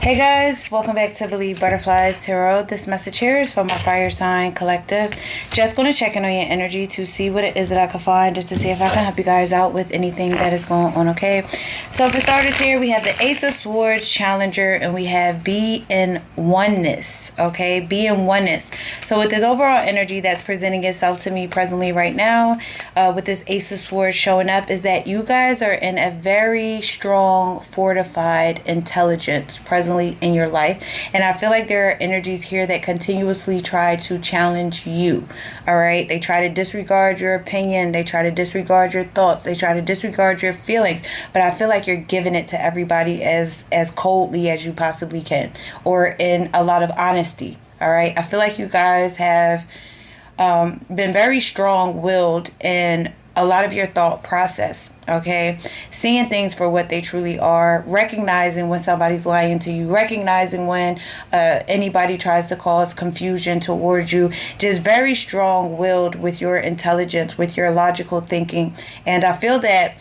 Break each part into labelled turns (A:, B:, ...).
A: Hey guys, welcome back to Believe Butterflies Tarot. This message here is for my fire sign collective. Just going to check in on your energy to see what it is that I can find and to see if I can help you guys out with anything that is going on, okay? So for starters here, we have the Ace of Swords, Challenger, and we have Be in Oneness, okay? Be in Oneness. So with this overall energy that's presenting itself to me presently right now, with this Ace of Swords showing up, is that you guys are in a very strong, fortified intelligence presently in your life, and I feel like there are energies here that continuously try to challenge you. All right, they try to disregard your opinion, they try to disregard your thoughts, they try to disregard your feelings, but I feel like you're giving it to everybody as coldly as you possibly can, or in a lot of honesty. All right, I feel like you guys have been very strong-willed in a lot of your thought process, okay? Seeing things for what they truly are, recognizing when somebody's lying to you, recognizing when anybody tries to cause confusion towards you, just very strong-willed with your intelligence, with your logical thinking. And I feel that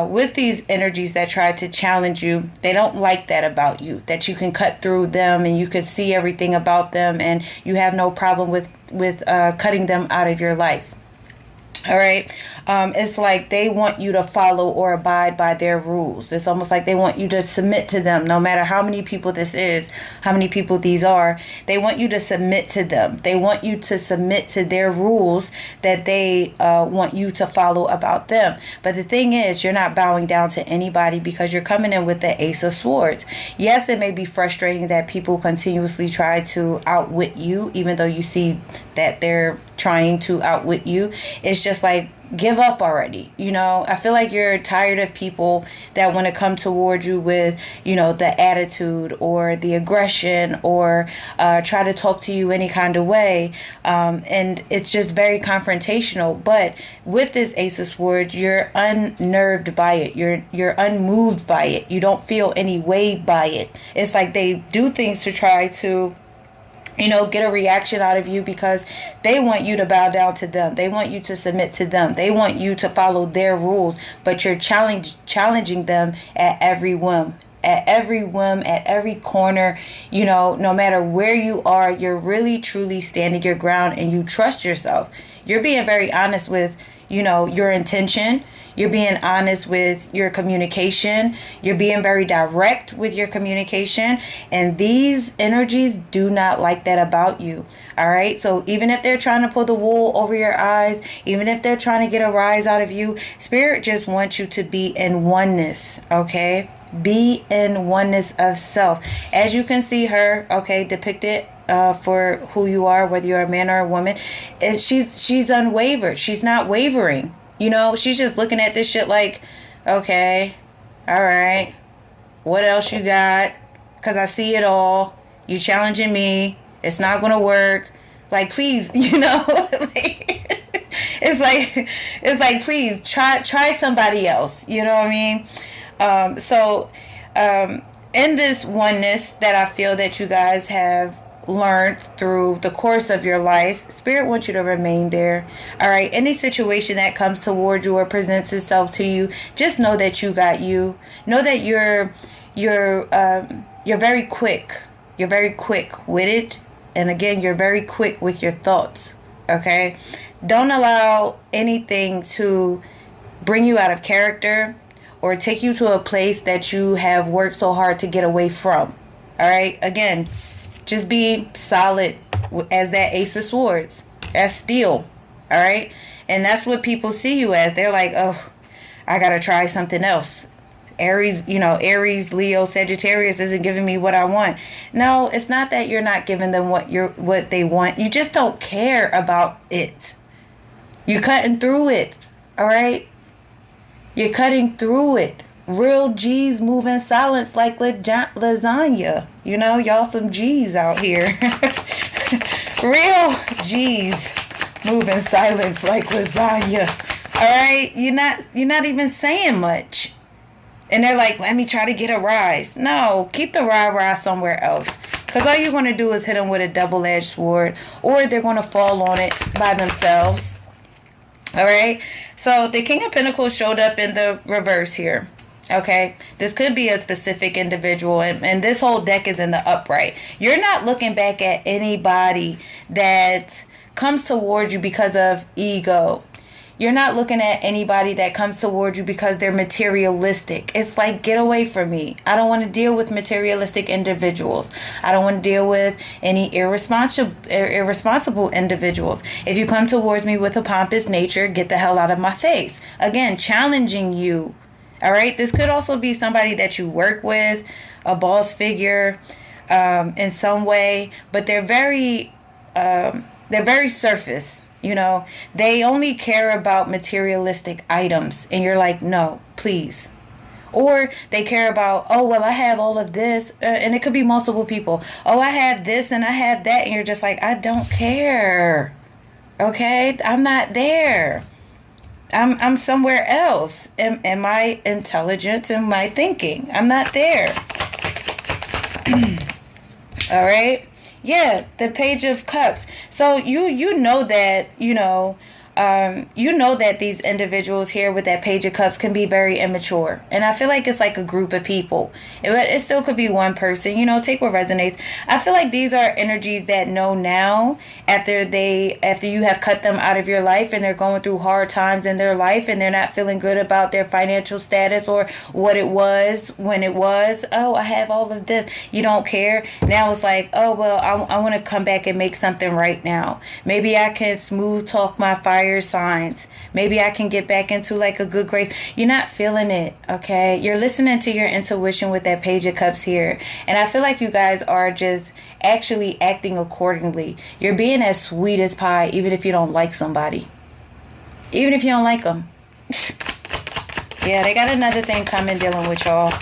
A: with these energies that try to challenge you, they don't like that about you, that you can cut through them and you can see everything about them and you have no problem with cutting them out of your life. All right. It's like they want you to follow or abide by their rules. It's almost like they want you to submit to them, no matter how many people this is, how many people these are. They want you to submit to them. They want you to submit to their rules that they want you to follow about them. But the thing is, you're not bowing down to anybody because you're coming in with the Ace of Swords. Yes, it may be frustrating that people continuously try to outwit you, even though you see that they're trying to outwit you. It's just like, give up already. You know, I feel like you're tired of people that want to come toward you with, you know, the attitude or the aggression or try to talk to you any kind of way. And it's just very confrontational. But with this Ace of Swords, you're unnerved by it. You're unmoved by it. You don't feel any way by it. It's like they do things to try to, you know, get a reaction out of you because they want you to bow down to them. They want you to submit to them. They want you to follow their rules, but you're challenging them at every whim. At every corner, you know, no matter where you are, you're really truly standing your ground and you trust yourself. You're being very honest with, you know, your intention. You're being honest with your communication. You're being very direct with your communication. And these energies do not like that about you. All right. So even if they're trying to pull the wool over your eyes, even if they're trying to get a rise out of you, Spirit just wants you to be in oneness. Okay. Be in oneness of self. As you can see her, okay, depicted for who you are, whether you're a man or a woman, she's unwavered. She's not wavering. You know, she's just looking at this shit like, okay, all right, what else you got? Because I see it all. You challenging me. It's not going to work. Like, please, you know, it's like, please try somebody else. You know what I mean? So in this oneness that I feel that you guys have learned through the course of your life, Spirit wants you to remain there. All right, any situation that comes toward you or presents itself to you, just know that you got you. Know that you're very quick. You're very quick with it, and again, you're very quick with your thoughts. Okay, don't allow anything to bring you out of character or take you to a place that you have worked so hard to get away from. All right, again, just be solid as that Ace of Swords, as steel, all right? And that's what people see you as. They're like, oh, I got to try something else. Aries, you know, Aries, Leo, Sagittarius isn't giving me what I want. No, it's not that you're not giving them what they want. You just don't care about it. You're cutting through it, all right? You're cutting through it. Real G's move in silence like lasagna. You know, y'all some G's out here. Real G's move in silence like lasagna. All right? You're not even saying much. And they're like, let me try to get a rise. No, keep the rah-rah somewhere else. Because all you're going to do is hit them with a double-edged sword. Or they're going to fall on it by themselves. All right? So the King of Pentacles showed up in the reverse here. Okay, this could be a specific individual, and this whole deck is in the upright. You're not looking back at anybody that comes towards you because of ego. You're not looking at anybody that comes towards you because they're materialistic. It's like, get away from me. I don't want to deal with materialistic individuals. I don't want to deal with any irresponsible individuals. If you come towards me with a pompous nature, get the hell out of my face. Again, challenging you. All right, this could also be somebody that you work with, a boss figure, in some way, but they're very surface. You know, they only care about materialistic items, and you're like, no, please. Or they care about, oh, well, I have all of this, and it could be multiple people. Oh, I have this and I have that, and you're just like, I don't care. Okay, I'm not there. I'm somewhere else in my intelligence and my thinking. I'm not there. All right. Yeah, the Page of Cups. So you know that, you know that these individuals here with that Page of Cups can be very immature. And I feel like it's like a group of people. It still could be one person. You know, take what resonates. I feel like these are energies that know now after you have cut them out of your life and they're going through hard times in their life and they're not feeling good about their financial status or what it was when it was. Oh, I have all of this. You don't care. Now it's like, oh, well, I want to come back and make something right now. Maybe I can smooth talk my fire signs. Maybe I can get back into like a good grace. You're not feeling it, okay? You're listening to your intuition with that Page of Cups here. And I feel like you guys are just actually acting accordingly. You're being as sweet as pie, even if you don't like somebody. Even if you don't like them. Yeah, they got another thing coming dealing with y'all.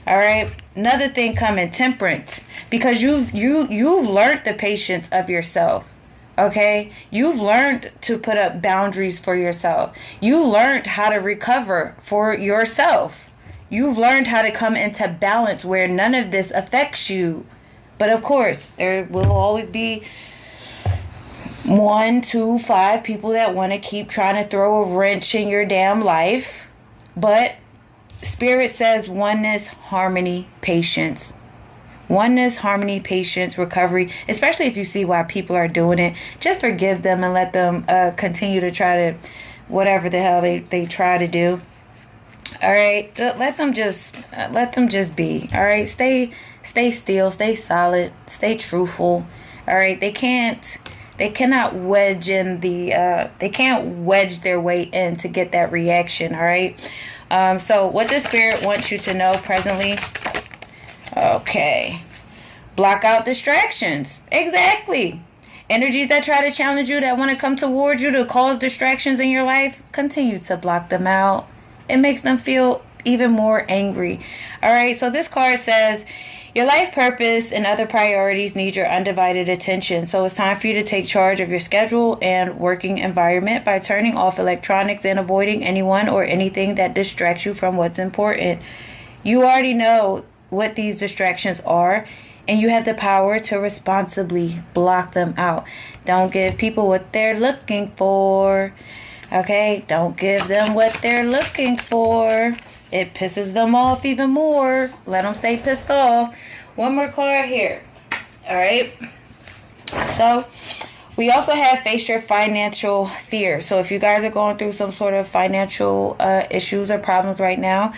A: All right? Another thing coming, temperance. Because you've learned the patience of yourself. Okay, you've learned to put up boundaries for yourself. You learned how to recover for yourself. You've learned how to come into balance where none of this affects you. But of course, there will always be 1, 2, 5 people that want to keep trying to throw a wrench in your damn life. But Spirit says oneness, harmony, patience. Oneness, harmony, patience, recovery, especially if you see why people are doing it. Just forgive them and let them continue to try to whatever the hell they try to do. All right, let them just be. All right, stay still, stay solid, stay truthful. All right, they cannot wedge they can't wedge their way in to get that reaction. All right. So what the Spirit wants you to know presently. Okay. Block out distractions. Exactly. Energies that try to challenge you, that want to come towards you to cause distractions in your life, continue to block them out. It makes them feel even more angry. All right. So this card says, your life purpose and other priorities need your undivided attention. So it's time for you to take charge of your schedule and working environment by turning off electronics and avoiding anyone or anything that distracts you from what's important. You already know what these distractions are, and you have the power to responsibly block them out. Don't give people what they're looking for. Okay? Don't give them what they're looking for. It pisses them off even more. Let them stay pissed off. One more card here. All right? So, we also have face your financial fears. So, if you guys are going through some sort of financial issues or problems right now,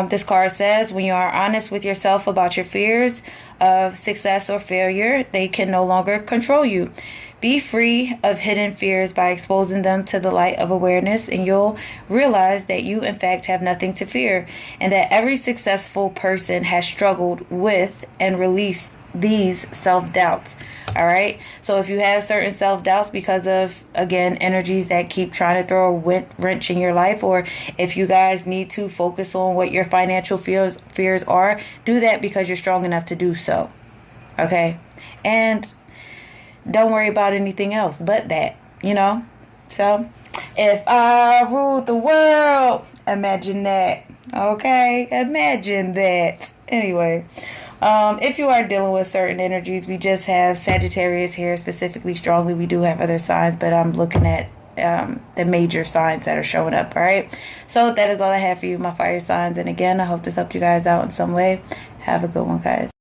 A: this card says, when you are honest with yourself about your fears of success or failure, they can no longer control you. Be free of hidden fears by exposing them to the light of awareness, and you'll realize that you, in fact, have nothing to fear, and that every successful person has struggled with and released these self-doubts. All right. So if you have certain self-doubts because of, again, energies that keep trying to throw a wrench in your life, or if you guys need to focus on what your financial fears are, do that because you're strong enough to do so. Okay. And don't worry about anything else but that, you know. So if I ruled the world, imagine that. Okay. Imagine that. Anyway. If you are dealing with certain energies, we just have Sagittarius here specifically strongly. We do have other signs, but I'm looking at the major signs that are showing up. All right, so that is all I have for you, my fire signs. And again, I hope this helped you guys out in some way. Have a good one, guys.